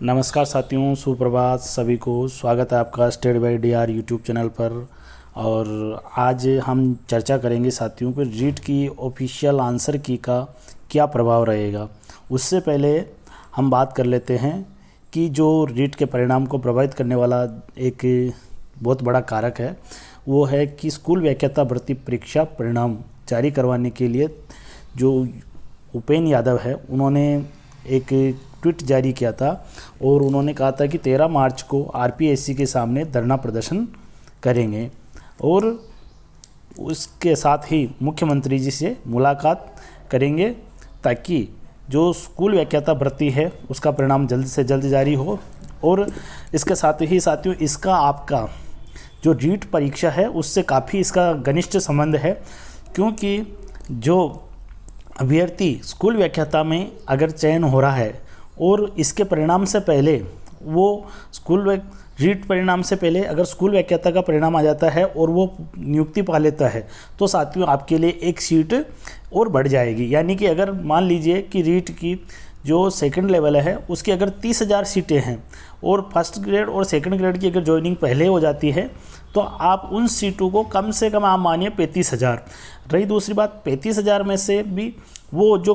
नमस्कार साथियों, सुप्रभात सभी को। स्वागत है आपका study by DR YouTube channel पर। और आज हम चर्चा करेंगे साथियों कि रीट की ऑफिशियल आंसर की का क्या प्रभाव रहेगा। उससे पहले हम बात कर लेते हैं कि जो रीट के परिणाम को प्रभावित करने वाला एक बहुत बड़ा कारक है वो है कि स्कूल व्याख्याता भर्ती परीक्षा परिणाम जारी करवाने के लिए जो उपेन यादव है उन्होंने एक ट्वीट जारी किया था और उन्होंने कहा था कि 13 मार्च को आरपीएससी के सामने धरना प्रदर्शन करेंगे और उसके साथ ही मुख्यमंत्री जी से मुलाकात करेंगे ताकि जो स्कूल व्याख्याता भर्ती है उसका परिणाम जल्द से जल्द जारी हो। और इसके साथ ही साथियों इसका आपका जो रीट परीक्षा है उससे काफ़ी इसका घनिष्ठ संबंध है, क्योंकि जो अभ्यर्थी स्कूल व्याख्याता में अगर चयन हो रहा है और इसके परिणाम से पहले वो रीट परिणाम से पहले अगर स्कूल व्याख्याता का परिणाम आ जाता है और वो नियुक्ति पा लेता है तो साथियों आपके लिए एक सीट और बढ़ जाएगी। यानी कि अगर मान लीजिए कि रीट की जो सेकंड लेवल है उसकी अगर 30,000 सीटें हैं और फर्स्ट ग्रेड और सेकंड ग्रेड की अगर ज्वाइनिंग पहले हो जाती है तो आप उन सीटों को कम से कम आप मानिए 35,000। रही दूसरी बात, 35,000 में से भी वो जो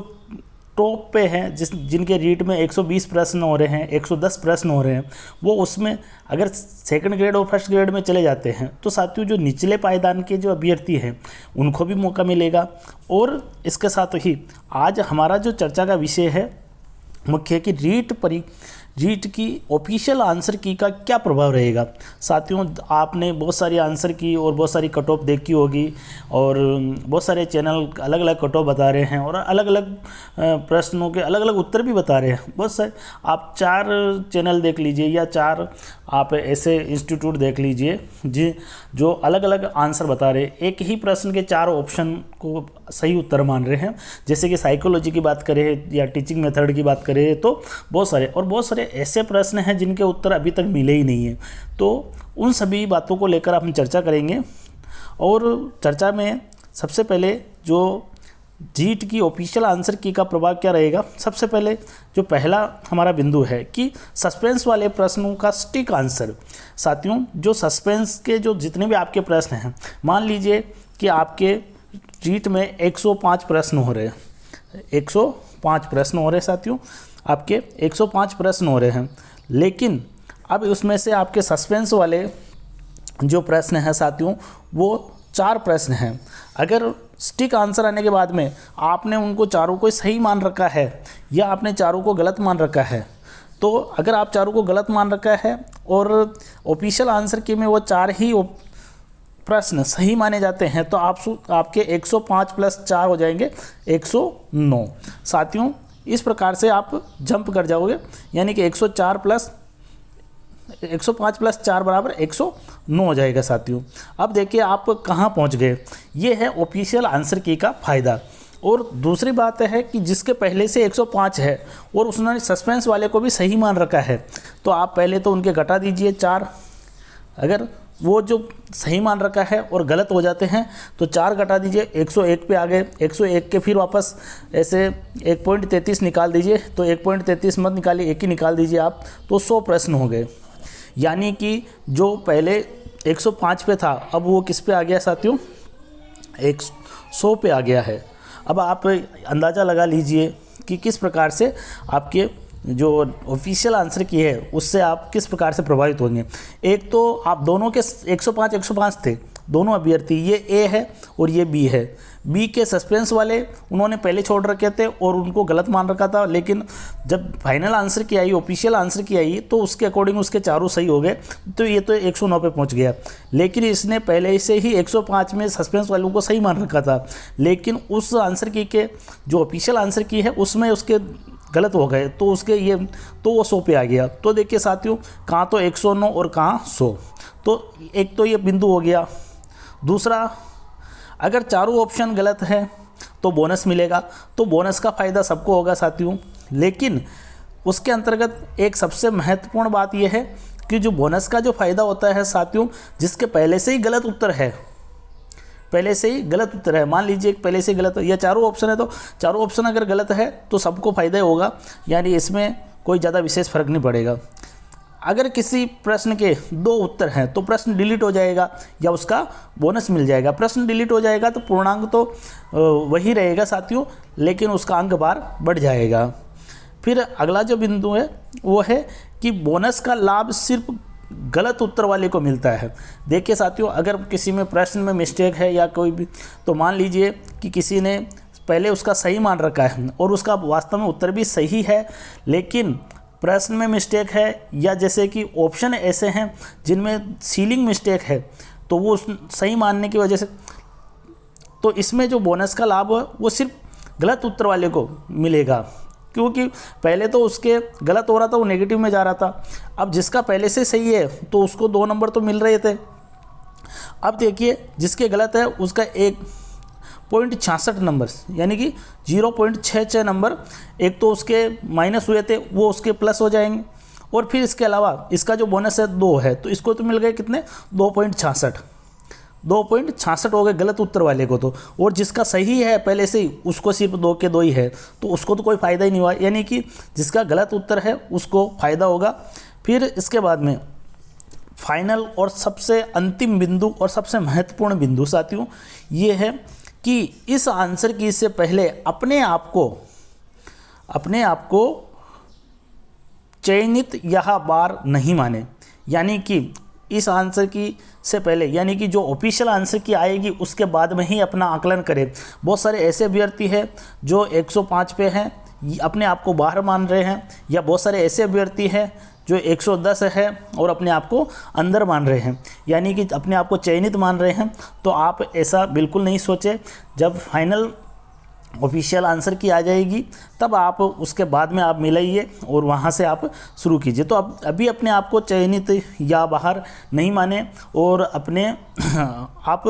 टॉप पे हैं जिनके रीट में 120 प्रश्न हो रहे हैं, 110 प्रश्न हो रहे हैं, वो उसमें अगर सेकंड ग्रेड और फर्स्ट ग्रेड में चले जाते हैं तो साथियों जो निचले पायदान के जो अभ्यर्थी हैं उनको भी मौका मिलेगा। और इसके साथ ही आज हमारा जो चर्चा का विषय है मुख्य है कि रीट की ऑफिशियल आंसर की का क्या प्रभाव रहेगा। साथियों आपने बहुत सारी आंसर की और बहुत सारी कट ऑफ देखी होगी और बहुत सारे चैनल अलग अलग कट ऑफ बता रहे हैं और अलग अलग प्रश्नों के अलग अलग उत्तर भी बता रहे हैं। बहुत सारे आप 4 चैनल देख लीजिए या 4 आप ऐसे इंस्टीट्यूट देख लीजिए जो अलग अलग आंसर बता रहे हैं। एक ही प्रश्न के 4 ऑप्शन को सही उत्तर मान रहे हैं। जैसे कि साइकोलॉजी की बात करें या टीचिंग मेथड की बात करें तो बहुत सारे ऐसे प्रश्न हैं जिनके उत्तर अभी तक मिले ही नहीं हैं। तो उन सभी बातों को लेकर हम चर्चा करेंगे। और चर्चा में सबसे पहले जो रीट की ऑफिशियल आंसर की का प्रभाव क्या रहेगा। सबसे पहले जो पहला हमारा बिंदु है कि सस्पेंस वाले प्रश्नों का सटीक आंसर। साथियों जो सस्पेंस के जो जितने भी आपके प्रश्न हैं, मान लीजिए कि आपके रीट में 105 प्रश्न हो रहे हैं, 105 प्रश्न हो रहे हैं साथियों, आपके 105 प्रश्न हो रहे हैं, लेकिन अब उसमें से आपके सस्पेंस वाले जो प्रश्न हैं साथियों वो 4 प्रश्न हैं। अगर सटीक आंसर आने के बाद में आपने उनको चारों को सही मान रखा है या आपने चारों को गलत मान रखा है, तो अगर आप चारों को गलत मान रखा है और ऑफिशियल आंसर की में वो 4 ही प्रश्न सही माने जाते हैं तो आपके 105 प्लस 4 हो जाएंगे 109। साथियों इस प्रकार से आप जंप कर जाओगे, यानी कि 105 प्लस 4 बराबर 109 हो जाएगा साथियों। अब देखिए आप कहाँ पहुँच गए। ये है ऑफिशियल आंसर की का फ़ायदा। और दूसरी बात है कि जिसके पहले से 105 है और उसने सस्पेंस वाले को भी सही मान रखा है तो आप पहले तो उनके घटा दीजिए 4। अगर वो जो सही मान रखा है और गलत हो जाते हैं तो 4 घटा दीजिए, 101 पे आ गए। 101 के फिर वापस ऐसे 1.33 निकाल दीजिए, तो 1.33 मत निकालिए, 1 ही निकाल दीजिए आप, तो 100 प्रश्न हो गए। यानी कि जो पहले 105 पे था अब वो किस पे आ गया साथियों, 100 पे आ गया है। अब आप अंदाज़ा लगा लीजिए कि किस प्रकार से आपके जो ऑफिशियल आंसर की है उससे आप किस प्रकार से प्रभावित होंगे। एक तो आप दोनों के 105 थे दोनों अभ्यर्थी, ये ए है और ये बी है। बी के सस्पेंस वाले उन्होंने पहले छोड़ रखे थे और उनको गलत मान रखा था, लेकिन जब फाइनल आंसर की आई, ऑफिशियल आंसर की आई तो उसके अकॉर्डिंग उसके चारों सही हो गए, तो ये तो 109 पे पहुंच गया। लेकिन इसने पहले से ही 105 में सस्पेंस वालों को सही मान रखा था, लेकिन उस आंसर की के जो ऑफिशियल आंसर की है उसमें उसके गलत हो गए तो उसके ये तो वो 100 पे आ गया। तो देखिए साथियों कहाँ तो 109 और कहाँ 100, तो एक तो ये बिंदु हो गया। दूसरा, अगर चारों ऑप्शन गलत है तो बोनस मिलेगा, तो बोनस का फ़ायदा सबको होगा साथियों। लेकिन उसके अंतर्गत एक सबसे महत्वपूर्ण बात यह है कि जो बोनस का जो फ़ायदा होता है साथियों, जिसके पहले से ही गलत उत्तर है, पहले से ही गलत उत्तर है, मान लीजिए पहले से गलत या चारों ऑप्शन है तो चारों ऑप्शन अगर गलत है तो सबको फ़ायदा होगा। यानी इसमें कोई ज़्यादा विशेष फर्क नहीं पड़ेगा। अगर किसी प्रश्न के 2 उत्तर हैं तो प्रश्न डिलीट हो जाएगा या उसका बोनस मिल जाएगा। प्रश्न डिलीट हो जाएगा तो पूर्णांक तो वही रहेगा साथियों, लेकिन उसका अंक बार बढ़ जाएगा। फिर अगला जो बिंदु है वो है कि बोनस का लाभ सिर्फ गलत उत्तर वाले को मिलता है। देखिए साथियों, अगर किसी में प्रश्न में मिस्टेक है या कोई भी, तो मान लीजिए कि किसी ने पहले उसका सही मान रखा है और उसका वास्तव में उत्तर भी सही है, लेकिन प्रश्न में मिस्टेक है या जैसे कि ऑप्शन ऐसे हैं जिनमें सीलिंग मिस्टेक है, तो वो सही मानने की वजह से, तो इसमें जो बोनस का लाभ है वो सिर्फ गलत उत्तर वाले को मिलेगा, क्योंकि पहले तो उसके गलत हो रहा था, वो नेगेटिव में जा रहा था। अब जिसका पहले से सही है तो उसको 2 नंबर तो मिल रहे थे। अब देखिए जिसके गलत है उसका 1.66 नंबर यानी कि 0.66 नंबर, एक तो उसके माइनस हुए थे वो उसके प्लस हो जाएंगे, और फिर इसके अलावा इसका जो बोनस है 2 है, तो इसको तो मिल गए कितने 2.66 हो गए गलत उत्तर वाले को तो, और जिसका सही है पहले से ही उसको सिर्फ 2 के 2 ही है, तो उसको तो कोई फ़ायदा ही नहीं हुआ, यानी कि जिसका गलत उत्तर है उसको फ़ायदा होगा। फिर इसके बाद में फाइनल और सबसे अंतिम बिंदु और सबसे महत्वपूर्ण बिंदु साथियों ये है कि इस आंसर की से पहले अपने आप को चयनित या बार नहीं माने, यानी कि इस आंसर की से पहले, यानी कि जो ऑफिशियल आंसर की आएगी उसके बाद में ही अपना आकलन करें। बहुत सारे ऐसे अभ्यर्थी हैं जो 105 पे हैं, अपने आप को बाहर मान रहे हैं, या बहुत सारे ऐसे अभ्यर्थी हैं जो 110 है और अपने आप को अंदर मान रहे हैं, यानी कि अपने आप को चयनित मान रहे हैं। तो आप ऐसा बिल्कुल नहीं सोचें। जब फाइनल ऑफिशियल आंसर की आ जाएगी तब आप उसके बाद में आप मिलाइए और वहाँ से आप शुरू कीजिए। तो अब अभी अपने आप को चयनित या बाहर नहीं माने, और अपने आप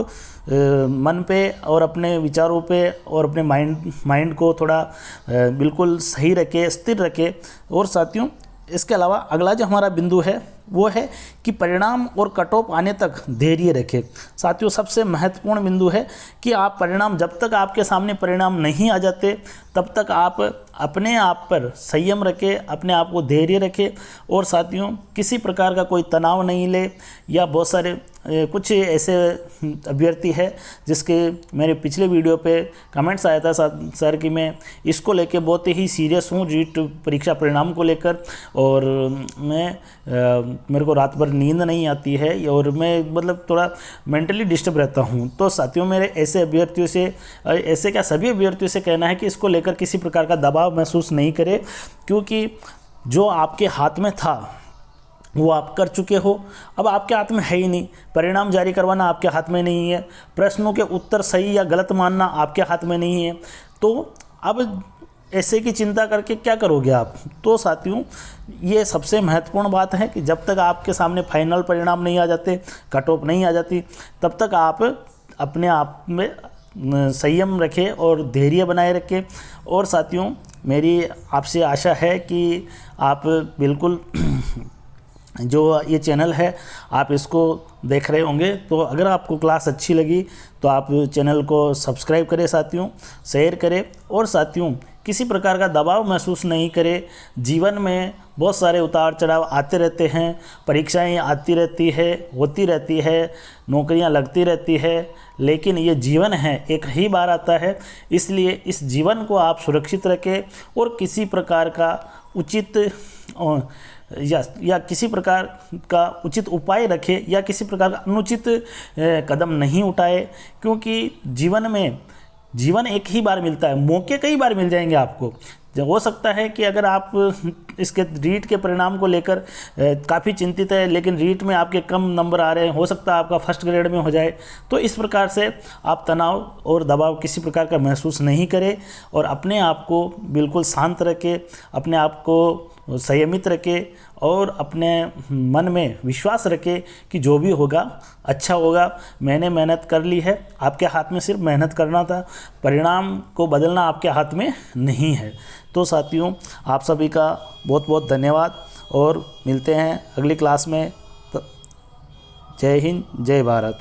मन पे और अपने विचारों पे और अपने माइंड को थोड़ा बिल्कुल सही रखें, स्थिर रखें। और साथियों इसके अलावा अगला जो हमारा बिंदु है वो है कि परिणाम और कट ऑफ आने तक धैर्य रखें। साथियों सबसे महत्वपूर्ण बिंदु है कि आप परिणाम, जब तक आपके सामने परिणाम नहीं आ जाते तब तक आप अपने आप पर संयम रखें, अपने आप को धैर्य रखें, और साथियों किसी प्रकार का कोई तनाव नहीं ले। या बहुत सारे कुछ ऐसे अभ्यर्थी है जिसके मेरे पिछले वीडियो पे कमेंट्स आया था सर कि मैं इसको लेके बहुत ही सीरियस हूँ रीट परीक्षा परिणाम को लेकर, और मेरे को रात भर नींद नहीं आती है और मैं मतलब थोड़ा मेंटली डिस्टर्ब रहता हूँ। तो साथियों मेरे ऐसे अभ्यर्थियों से, ऐसे क्या सभी अभ्यर्थियों से कहना है कि इसको लेकर किसी प्रकार का दबाव महसूस नहीं करें, क्योंकि जो आपके हाथ में था वो आप कर चुके हो, अब आपके हाथ में है ही नहीं। परिणाम जारी करवाना आपके हाथ में नहीं है, प्रश्नों के उत्तर सही या गलत मानना आपके हाथ में नहीं है, तो अब ऐसे की चिंता करके क्या करोगे आप। तो साथियों ये सबसे महत्वपूर्ण बात है कि जब तक आपके सामने फाइनल परिणाम नहीं आ जाते, कट ऑफ नहीं आ जाती, तब तक आप अपने आप में संयम रखें और धैर्य बनाए रखें। और साथियों मेरी आपसे आशा है कि आप बिल्कुल जो ये चैनल है आप इसको देख रहे होंगे, तो अगर आपको क्लास अच्छी लगी तो आप चैनल को सब्सक्राइब करें साथियों, शेयर करें, और साथियों किसी प्रकार का दबाव महसूस नहीं करें। जीवन में बहुत सारे उतार चढ़ाव आते रहते हैं, परीक्षाएं आती रहती है, होती रहती है, नौकरियां लगती रहती है, लेकिन ये जीवन है एक ही बार आता है, इसलिए इस जीवन को आप सुरक्षित रखें और किसी प्रकार का उचित या किसी प्रकार का उचित उपाय रखें या किसी प्रकार का अनुचित कदम नहीं उठाए, क्योंकि जीवन एक ही बार मिलता है, मौके कई बार मिल जाएंगे आपको। हो सकता है कि अगर आप इसके रीट के परिणाम को लेकर काफ़ी चिंतित है, लेकिन रीट में आपके कम नंबर आ रहे हैं, हो सकता है आपका फर्स्ट ग्रेड में हो जाए, तो इस प्रकार से आप तनाव और दबाव किसी प्रकार का महसूस नहीं करें और अपने आप को बिल्कुल शांत रखें, अपने आप को संयमित रखें और अपने मन में विश्वास रखें कि जो भी होगा अच्छा होगा। मैंने मेहनत कर ली है, आपके हाथ में सिर्फ मेहनत करना था, परिणाम को बदलना आपके हाथ में नहीं है। तो साथियों आप सभी का बहुत बहुत धन्यवाद और मिलते हैं अगली क्लास में। जय हिंद, जय भारत।